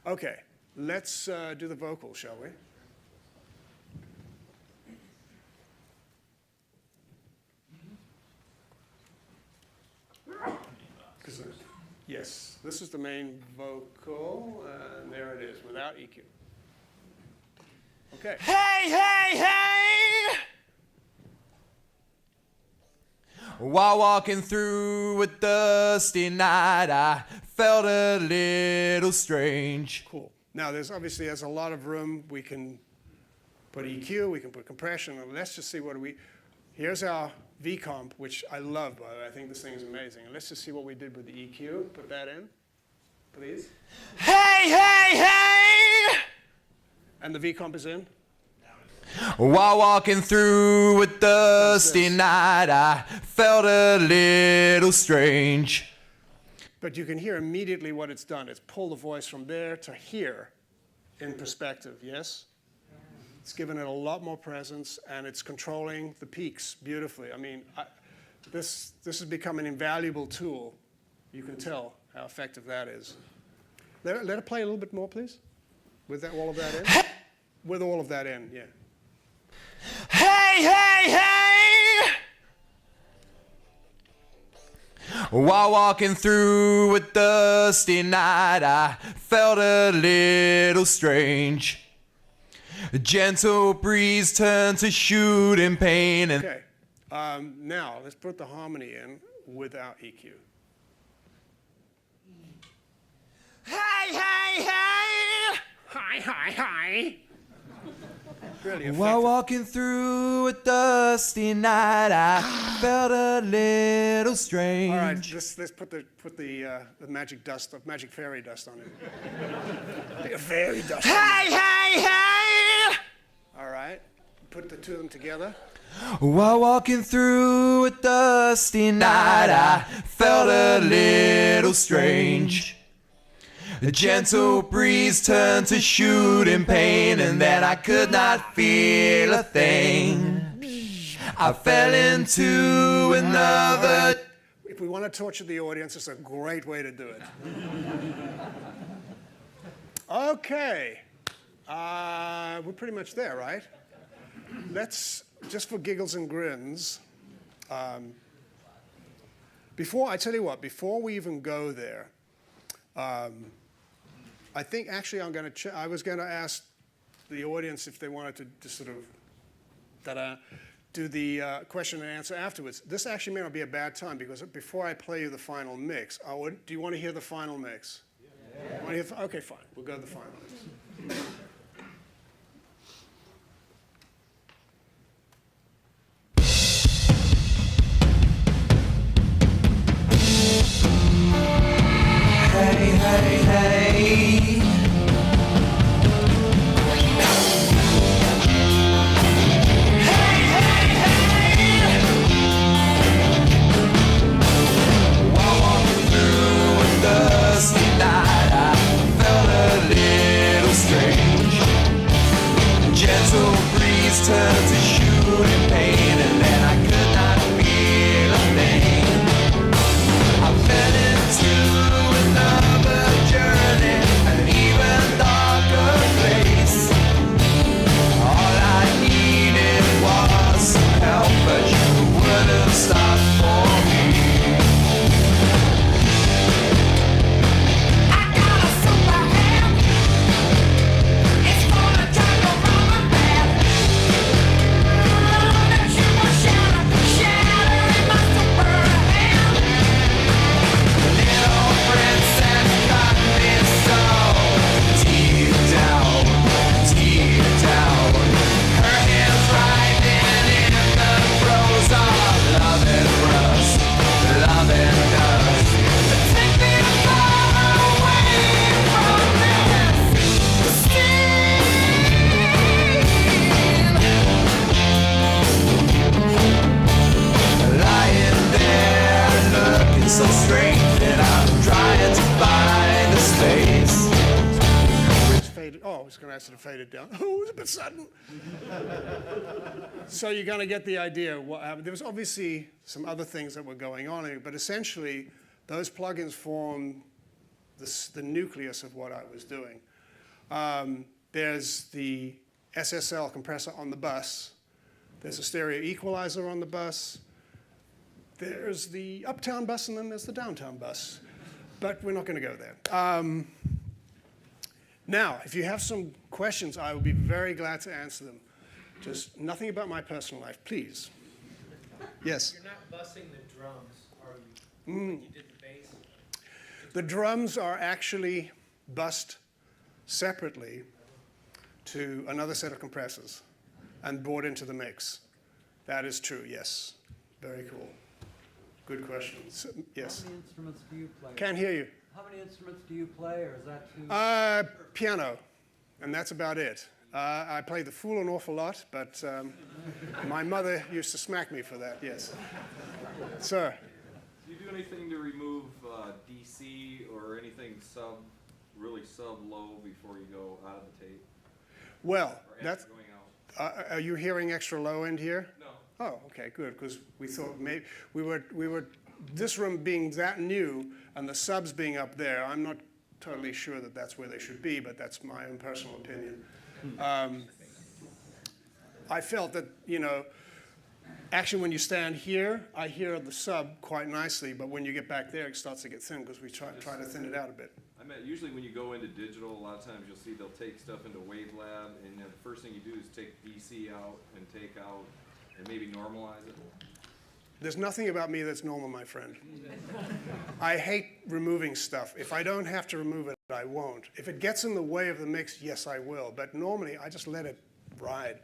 Okay, let's do the vocal, shall we? Yes, this is the main vocal, and there it is, without EQ. Okay. Hey, hey, hey! While walking through a dusty night, I felt a little strange. Cool. Now, there's a lot of room. We can put EQ, we can put compression, and let's just see what here's our V comp, which I love, by the way. I think this thing is amazing. And let's just see what we did with the EQ. Put that in, please. Hey, hey, hey! And the V comp is in. While walking through a dusty night, I felt a little strange. But you can hear immediately what it's done. It's pulled the voice from there to here in perspective, yes? It's given it a lot more presence, and it's controlling the peaks beautifully. I mean, this has become an invaluable tool. You can tell how effective that is. Let it play a little bit more, please, with all of that in. With all of that in, yeah. Hey, hey, hey! While walking through a dusty night, I felt a little strange. A gentle breeze turned to shooting pain. And okay, now let's put the harmony in without EQ. Hey, hey, hey! Hi, hi, hi. Really effective. While walking through a dusty night, I felt a little strange. All right, let's put the magic dust of magic fairy dust on it. The fairy dust. Hey, hey, hey! All right, put the two of them together. While walking through a dusty night, I felt a little strange. A gentle breeze turned to shooting pain, and then I could not feel a thing. I fell into another. If we want to torture the audience, it's a great way to do it. Okay, we're pretty much there, right? Let's, just for giggles and grins, before we even go there, I think actually I was going to ask the audience if they wanted to just sort of do the question and answer afterwards. This actually may not be a bad time, because before I play you the final mix, do you want to hear the final mix? Yeah. Okay, fine. We'll go to the final mix. Hey, hey, hey. While walking through a dusty night, I felt a little strange. A gentle breeze turned to shooting pain, and then I could not feel a thing. I fell into another journey, an even darker place. All I needed was some help, but you wouldn't stop for me. I got a super hand. It's gonna turn the rubber band. That you will shatter in my super hand. Little princess got me so deep down. Her hands riding in the throes of loving rust, loving dust. Take me far away from this scene. Lying there looking so strange, and I'm trying to find a space. It's faded. Oh, I was going to ask you to fade it down. Oh, it was a bit sudden. So you're going to get the idea. There was obviously some other things that were going on here, but essentially those plugins form the nucleus of what I was doing. There's the SSL compressor on the bus. There's a stereo equalizer on the bus. There's the uptown bus, and then there's the downtown bus. But we're not going to go there. Now, if you have some questions, I will be very glad to answer them. Just nothing about my personal life, please. Yes? You're not bussing the drums, are you? When you did the bass? The drums are actually bussed separately to another set of compressors and brought into the mix. That is true, yes. Very cool. Good question. So, yes? How many instruments do you play? Can't hear you. How many instruments do you play, or is that too? Piano, and that's about it. I play the fool an awful lot, but my mother used to smack me for that, yes. Sir? Do you do anything to remove DC or anything really sub-low before you go out of the tape? Well, Or that's, after going out? are you hearing extra low end here? No. Oh, okay, good, because we thought maybe we were, this room being that new and the subs being up there, I'm not totally sure that that's where they should be, but that's my own personal opinion. I felt that, actually when you stand here, I hear the sub quite nicely, but when you get back there, it starts to get thin because we try to thin it out a bit. I meant usually when you go into digital, a lot of times you'll see they'll take stuff into WaveLab, and the first thing you do is take DC out and take out and maybe normalize it. There's nothing about me that's normal, my friend. I hate removing stuff. If I don't have to remove it, I won't. If it gets in the way of the mix, yes, I will. But normally, I just let it ride.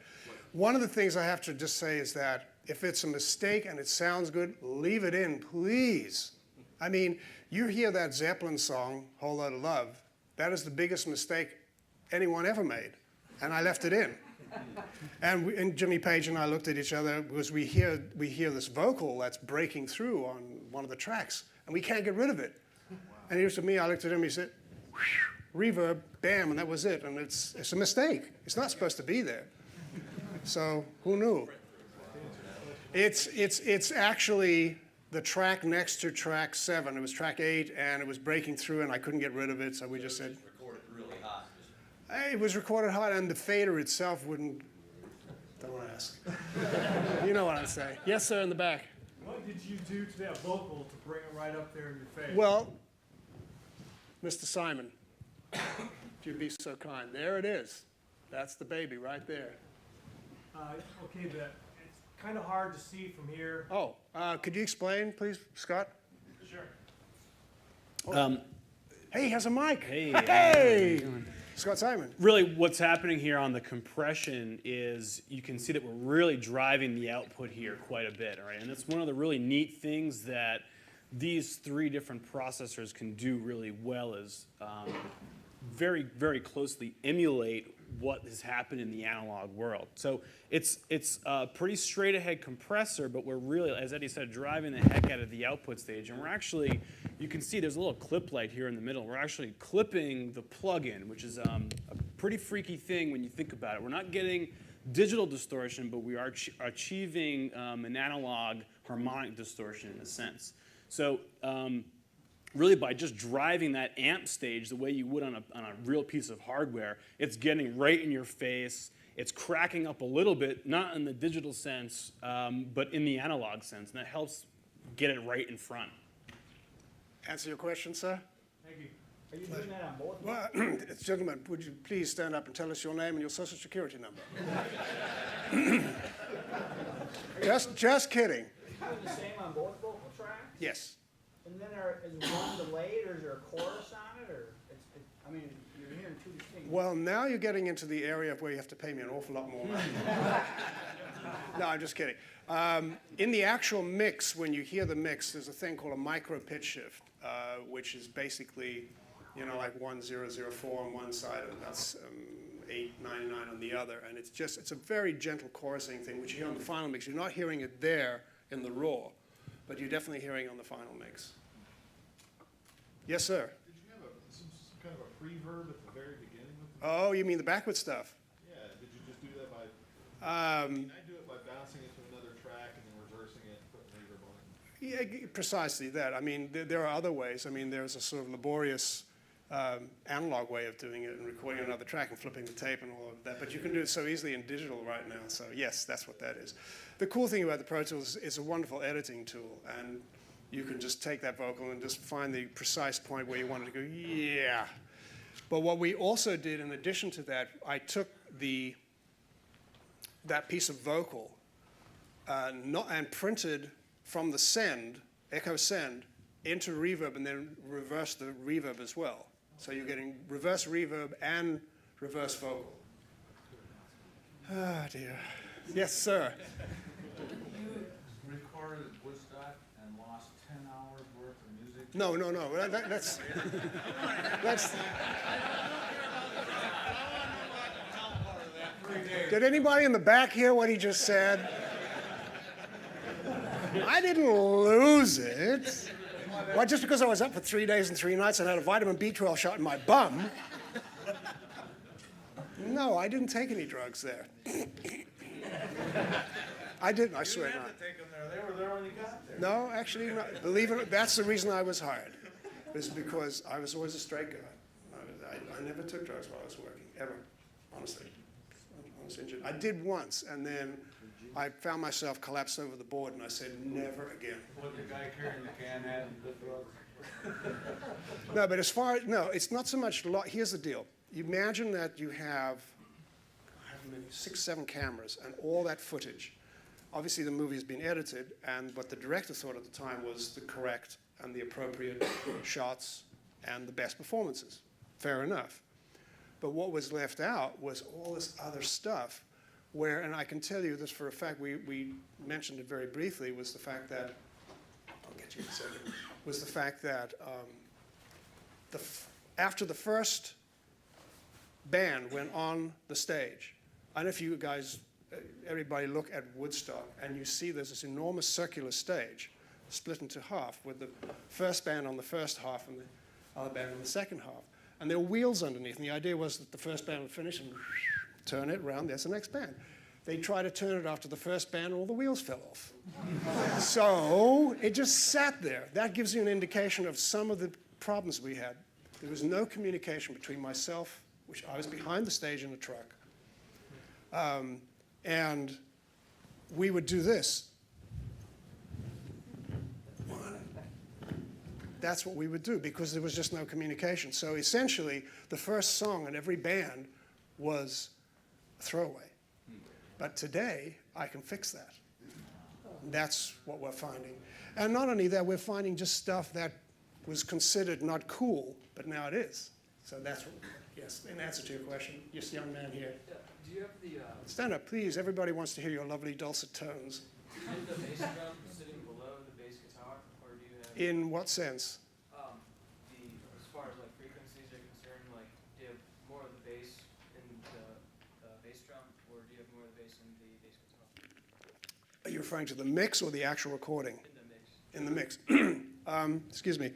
One of the things I have to just say is that if it's a mistake and it sounds good, leave it in, please. I mean, you hear that Zeppelin song, Whole Lotta Love. That is the biggest mistake anyone ever made. And I left it in. And Jimmy Page and I looked at each other because we hear this vocal that's breaking through on one of the tracks, and we can't get rid of it. Wow. And he looked at me, I looked at him, he said, reverb, bam, and that was it. And it's a mistake. It's not supposed to be there. So who knew? It's actually the track next to track 7. It was track 8, and it was breaking through, and I couldn't get rid of it, so we just said. It was recorded hot, and the fader itself wouldn't. Don't ask. You know what I'm saying. Yes, sir, in the back. What did you do to that vocal to bring it right up there in your face? Well, Mr. Simon, if you'd be so kind. There it is. That's the baby right there. Okay, but it's kind of hard to see from here. Oh, could you explain, please, Scott? Sure. Hey, he has a mic. Hey, Hey! Scott Simon. really what's happening here on the compression is you can see that we're really driving the output here quite a bit, all right? And that's one of the really neat things that these 3 different processors can do really well is very, very closely emulate what has happened in the analog world. So it's a pretty straight ahead compressor, but we're really, as Eddie said, driving the heck out of the output stage. And we're actually, you can see there's a little clip light here in the middle. We're actually clipping the plug-in, which is a pretty freaky thing when you think about it. We're not getting digital distortion, but we are achieving an analog harmonic distortion in a sense. So really by just driving that amp stage the way you would on a real piece of hardware, it's getting right in your face. It's cracking up a little bit, not in the digital sense, but in the analog sense, and that helps get it right in front. Answer your question, sir? Thank you. Are you doing that on both? Well, gentlemen, would you please stand up and tell us your name and your social security number? Just kidding. Are you doing the same on both vocal tracks? Yes. And then is one delayed, or is there a chorus on it, or I mean, you're hearing 2 distinct. Well, now you're getting into the area of where you have to pay me an awful lot more money. No, I'm just kidding. In the actual mix, when you hear the mix, there's a thing called a micro pitch shift, which is basically, like 1004 on one side and that's 899 on the other, and it's a very gentle chorusing thing, which you hear on the final mix. You're not hearing it there in the raw, but you're definitely hearing it on the final mix. Yes, sir. Did you have some kind of a pre-verb at the very beginning? Oh, you mean the backward stuff? Yeah, did you just do that by, I do it by bouncing it to another track and then reversing it and putting reverb on it? Yeah, precisely that. I mean, there are other ways. I mean, there's a sort of laborious analog way of doing it and recording another track and flipping the tape and all of that. But you can do it so easily in digital right now. So yes, that's what that is. The cool thing about the Pro Tools is it's a wonderful editing tool, and you can just take that vocal and just find the precise point where you want it to go, yeah. But what we also did in addition to that, I took that piece of vocal and printed from the send, echo send, into reverb and then reverse the reverb as well. So you're getting reverse reverb and reverse vocal. Ah, dear. Yes, sir. You recorded Woodstock and lost 10 hours worth of music? No. That's Did anybody in the back hear what he just said? I didn't lose it. Well, just because I was up for 3 days and 3 nights and had a vitamin B12 shot in my bum. No, I didn't take any drugs there. I didn't, I swear not. You had to take them there. They were there when you got there. No, actually, not. Believe it or not, that's the reason I was hired. It was because I was always a straight guy. I never took drugs while I was working, ever, honestly. I was injured. I did once, and then I found myself collapsed over the board, and I said, never again. What, the guy carrying the can had the drugs? No, but no, it's not so much, here's the deal. You imagine that you have, how many, 6, 7 cameras, and all that footage. Obviously, the movie has been edited, and what the director thought at the time was the correct and the appropriate shots and the best performances. Fair enough. But what was left out was all this other stuff where, and I can tell you this for a fact, we mentioned it very briefly, was the fact that, I'll get you in a second, was the fact that after the first band went on the stage, I don't know if you guys, everybody look at Woodstock, and you see there's this enormous circular stage split into half with the first band on the first half and the other band on the second half. And there were wheels underneath, and the idea was that the first band would finish and turn it around, there's the next band. They tried to turn it after the first band, and all the wheels fell off. So it just sat there. That gives you an indication of some of the problems we had. There was no communication between myself, which I was behind the stage in the truck, and we would do this. That's what we would do because there was just no communication. So essentially, the first song in every band was a throwaway. But today, I can fix that. That's what we're finding. And not only that, we're finding just stuff that was considered not cool, but now it is. So that's what, yes, in answer to your question, yes, young man here. Yeah. Do you have the Stand up, please. Everybody wants to hear your lovely dulcet tones. is the bass drum sitting below the bass guitar, or do you have In what sense? as far as like frequencies are concerned, like do you have more of the bass in the bass drum, or do you have more of the bass in the bass guitar? Are you referring to the mix or the actual recording? In the mix. In the mix. Excuse me.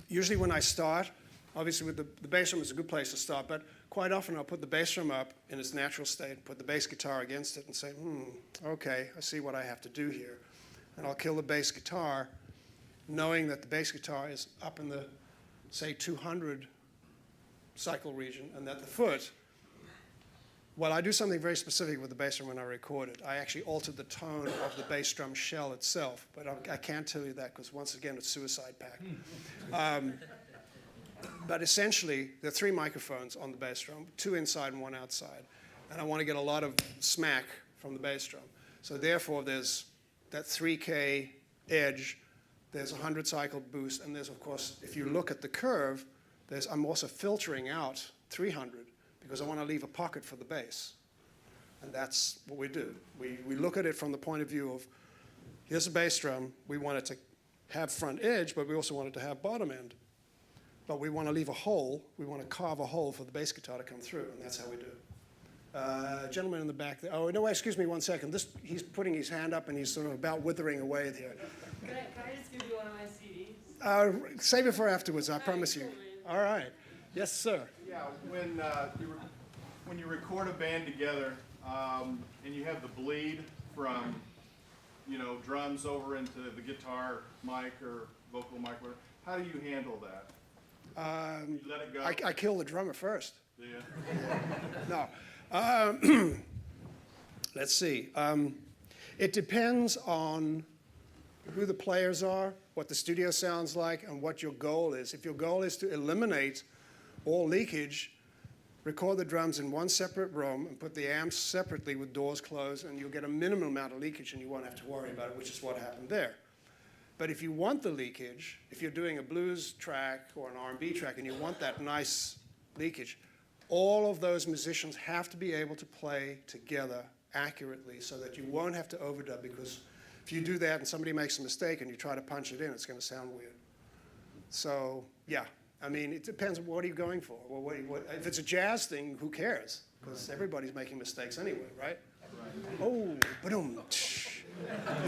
Usually when I start, obviously with the bass drum is a good place to start, but quite often I'll put the bass drum up in its natural state, put the bass guitar against it and say, okay, I see what I have to do here. And I'll kill the bass guitar, knowing that the bass guitar is up in the, say, 200 cycle region, and that the foot, well, I do something very specific with the bass drum when I record it. I actually altered the tone of the bass drum shell itself, but I can't tell you that because, once again, it's suicide pact. But essentially, there are 3 microphones on the bass drum, 2 inside and 1 outside. And I want to get a lot of smack from the bass drum. So therefore, there's that 3K edge, there's a 100 cycle boost, and there's, of course, if you look at the curve, I'm also filtering out 300 because I want to leave a pocket for the bass. And that's what we do. We look at it from the point of view of, here's a bass drum, we want it to have front edge, but we also want it to have bottom end. But we want to leave a hole, we want to carve a hole for the bass guitar to come through, and that's how we do it. Gentleman in the back there. Oh, no, excuse me 1 second. He's putting his hand up and he's sort of about withering away here. Can I just give you one of my CDs? Save it for afterwards, I promise you. All right. Yes, sir. Yeah, when you record a band together, and you have the bleed from, drums over into the guitar mic or vocal mic, how do you handle that? You let it go? I kill the drummer first. Yeah. No. Let's see. It depends on who the players are, what the studio sounds like, and what your goal is. If your goal is to eliminate all leakage, record the drums in one separate room and put the amps separately with doors closed, and you'll get a minimum amount of leakage and you won't have to worry about it, which is what happened there. But if you want the leakage, if you're doing a blues track or an R&B track and you want that nice leakage, all of those musicians have to be able to play together accurately so that you won't have to overdub, because if you do that and somebody makes a mistake and you try to punch it in, it's going to sound weird. So, yeah. I mean, it depends. What are you going for? Well, if it's a jazz thing, who cares? Because everybody's making mistakes anyway, right? Oh, ba-dum.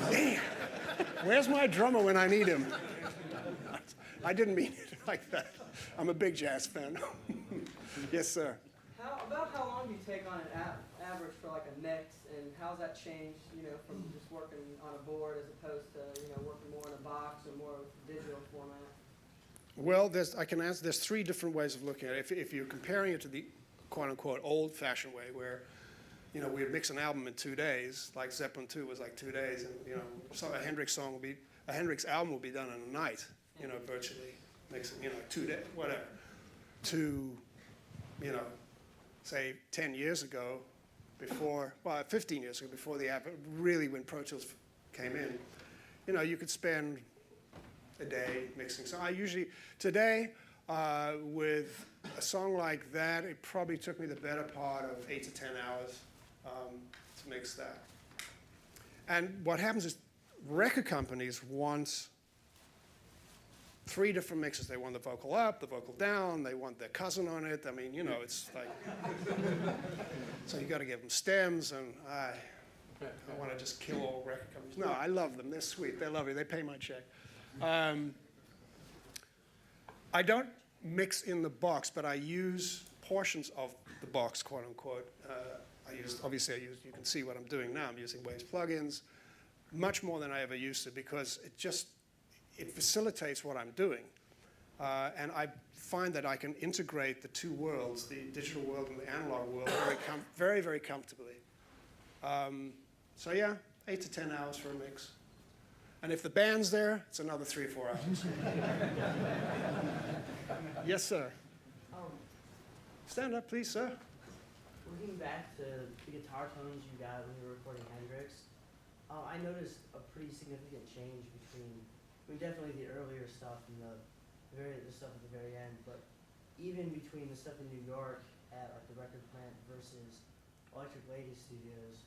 Damn. Where's my drummer when I need him? I didn't mean it like that. I'm a big jazz fan. Yes, sir. About how long do you take on an average for like a mix, and how's that changed, from just working on a board as opposed to, working more in a box or more digital format? Well, I can answer. There's three different ways of looking at it. If you're comparing it to the quote-unquote old-fashioned way, where we'd mix an album in 2 days, like Zeppelin 2 was like 2 days, and so a Hendrix album will be done in a night, virtually mixing, 2 days, whatever. To, say 10 years ago, 15 years ago, before the app, really when Pro Tools came in, you could spend a day mixing. So I usually, today, with a song like that, it probably took me the better part of 8 to 10 hours to mix that. And what happens is record companies want 3 different mixes. They want the vocal up, the vocal down, they want their cousin on it. I mean, it's like, so you got to give them stems, and I want to just kill all record companies. No, I love them. They're sweet. They're lovely. They pay my check. I don't mix in the box, but I use portions of the box, quote unquote. You can see what I'm doing now. I'm using Waves plugins, much more than I ever used to, because it facilitates what I'm doing. And I find that I can integrate the two worlds, the digital world and the analog world, very, very comfortably. So yeah, 8 to 10 hours for a mix. And if the band's there, it's another 3 or 4 hours. Yes, sir. Stand up, please, sir. Looking back to the guitar tones you got when you were recording Hendrix, I noticed a pretty significant change between, definitely the earlier stuff and the stuff at the very end, but even between the stuff in New York at the record plant versus Electric Lady Studios.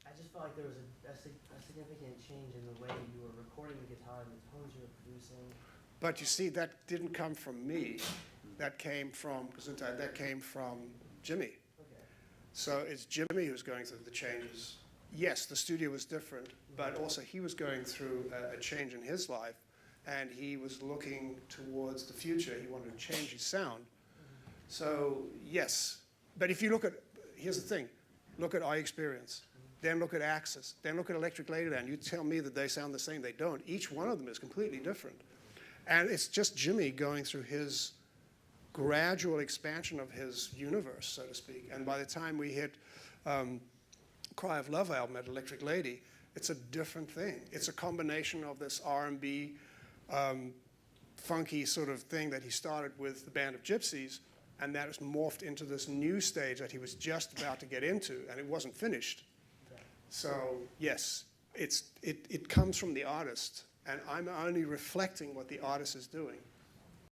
I just felt like there was a significant change in the way you were recording the guitar and the tones you were producing. But you see, that didn't come from me. That came from Jimmy. Okay. So it's Jimmy who's going through the changes. Yes, the studio was different, but also he was going through a change in his life, and he was looking towards the future. He wanted to change his sound. So yes, but if you here's the thing, look at iExperience. Then look at Axis. Then look at Electric Ladyland. You tell me that they sound the same. They don't. Each one of them is completely different. And it's just Jimmy going through his gradual expansion of his universe, so to speak. And by the time we hit Cry of Love album at Electric Lady, it's a different thing. It's a combination of this R&B, funky sort of thing that he started with the Band of Gypsies, and that has morphed into this new stage that he was just about to get into, and it wasn't finished. So yes, it comes from the artist, and I'm only reflecting what the artist is doing.